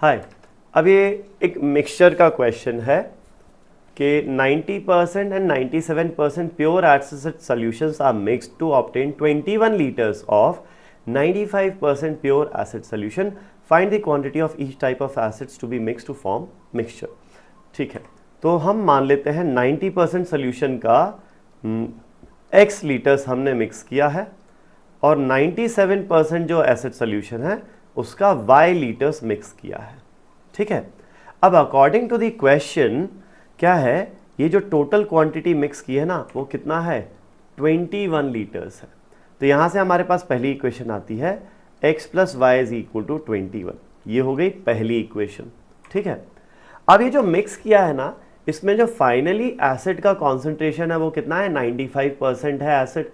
हाय, अब ये एक मिक्सचर का क्वेश्चन है कि 90% and 97% pure acid solutions are mixed to obtain 21 liters of 95% pure acid solution. Find the quantity of each type of acids to be mixed to form mixture. ठीक है, तो हम मान लेते हैं 90% सोल्यूशन का x लीटर्स हमने मिक्स किया है और 97% जो एसिड सोल्यूशन है उसका y लीटर्स मिक्स किया है। ठीक है, अब अकॉर्डिंग टू द क्वेश्चन क्या है, ये जो टोटल क्वांटिटी मिक्स की है ना वो कितना है, 21 लीटर्स है। तो यहाँ से हमारे पास पहली इक्वेशन आती है x plus y is equal to 21। ये हो गई पहली इक्वेशन। ठीक है, अब ये जो मिक्स किया है ना इसमें जो फाइनली एसिड का कॉन्सेंट्रेशन है वो कितना है, 95% है एसिड।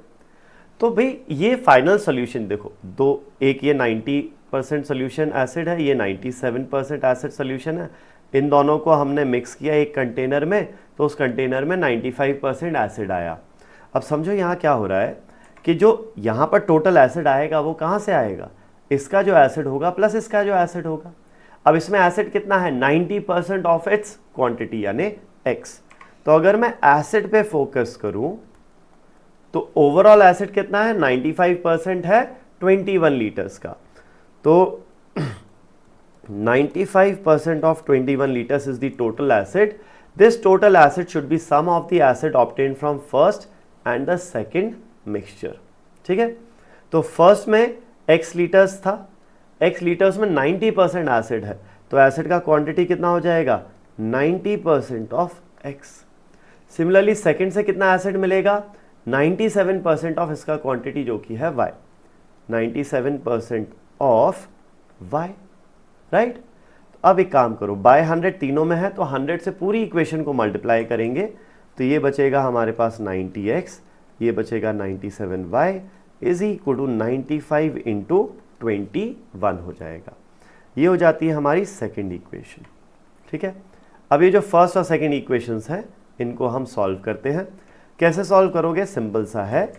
तो भाई ये फाइनल सोल्यूशन देखो, दो, एक ये 90% सोल्यूशन एसिड है, ये 97% एसिड सोल्यूशन है। इन दोनों को हमने मिक्स किया एक कंटेनर में, तो उस कंटेनर में 95% एसिड आया। अब समझो यहाँ क्या हो रहा है कि जो यहाँ पर टोटल एसिड आएगा वो कहाँ से आएगा, इसका जो एसिड होगा प्लस इसका जो एसिड होगा। अब इसमें एसिड कितना है, 90% ऑफ इट्स क्वांटिटी यानी x। तो अगर मैं एसिड पे फोकस करूं तो ओवरऑल एसिड कितना है, 95% है 21 लीटर्स का। तो 95% of 21 liters is the total acid. This total acid should be sum of the acid obtained from first and the second mixture. ठीक है, तो फर्स्ट में x लीटर्स था, x लीटर्स में 90% एसिड है, तो एसिड का क्वांटिटी कितना हो जाएगा, 90% ऑफ x। सिमिलरली सेकंड से कितना एसिड मिलेगा, 97% ऑफ इसका क्वांटिटी जो कि है y, 97% ऑफ y, राइट। अब एक काम करो, बाय 100 तीनों में है तो 100 से पूरी इक्वेशन को मल्टीप्लाई करेंगे तो ये बचेगा हमारे पास 90x, ये बचेगा 97y is equal to 95 into 21 हो जाएगा। ये हो जाती है हमारी सेकेंड इक्वेशन। ठीक है, अब ये जो फर्स्ट और सेकेंड इक्वेशंस हैं इनको हम सॉल्व करते हैं। कैसे सॉल्व करोगे, सिंपल सा है,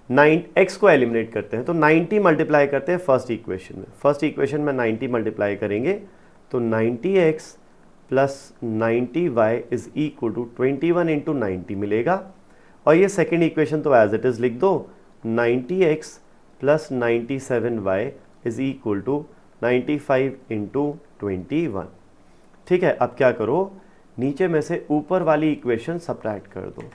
x को एलिमिनेट करते हैं तो 90 मल्टीप्लाई करते हैं फर्स्ट इक्वेशन में। फर्स्ट इक्वेशन में 90 मल्टीप्लाई करेंगे तो 90x plus 90y is equal to 21 into 90 मिलेगा। और ये सेकेंड इक्वेशन तो एज इट इज लिख दो, 90x plus 97y is equal to 95 into 21। ठीक है, अब क्या करो, नीचे में से ऊपर वाली इक्वेशन सब्ट्रैक्ट कर दो।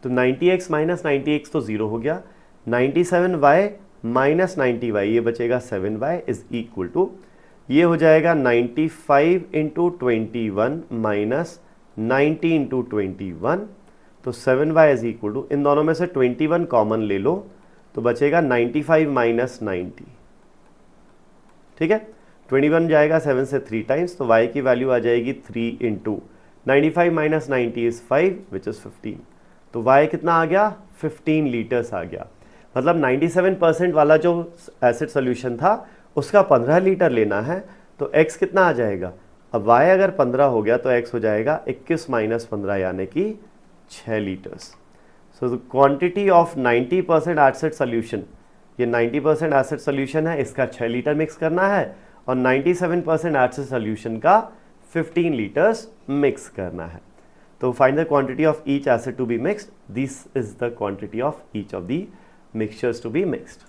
तो 90x माइनस 90x तो 0 हो गया, 97y माइनस 90y ये बचेगा 7y इज इक्वल टू, ये हो जाएगा 95 इंटू 21 माइनस 90 इंटू 21, तो 7y इज इक्वल टू, इन दोनों में से 21 कॉमन ले लो तो बचेगा 95 माइनस 90। ठीक है, 21 जाएगा 7 से 3 टाइम्स तो y की वैल्यू आ जाएगी 3 into 95 minus 90 is 5 which is 15। तो y कितना आ गया, 15 लीटर्स आ गया। मतलब 97% वाला जो एसिड सोल्यूशन था उसका 15 लीटर लेना है, तो x कितना आ जाएगा, अब y अगर 15 हो गया तो x हो जाएगा 21 माइनस 15 यानी कि 6 litres. So the quantity of 90% acid solution, ये 90% एसिड सोल्यूशन है, इसका 6 लीटर मिक्स करना है और 97% एसिड सोल्यूशन का 15 लीटर्स मिक्स करना है। तो find the quantity of each acid to be mixed, this is the quantity of each of the mixtures to be mixed.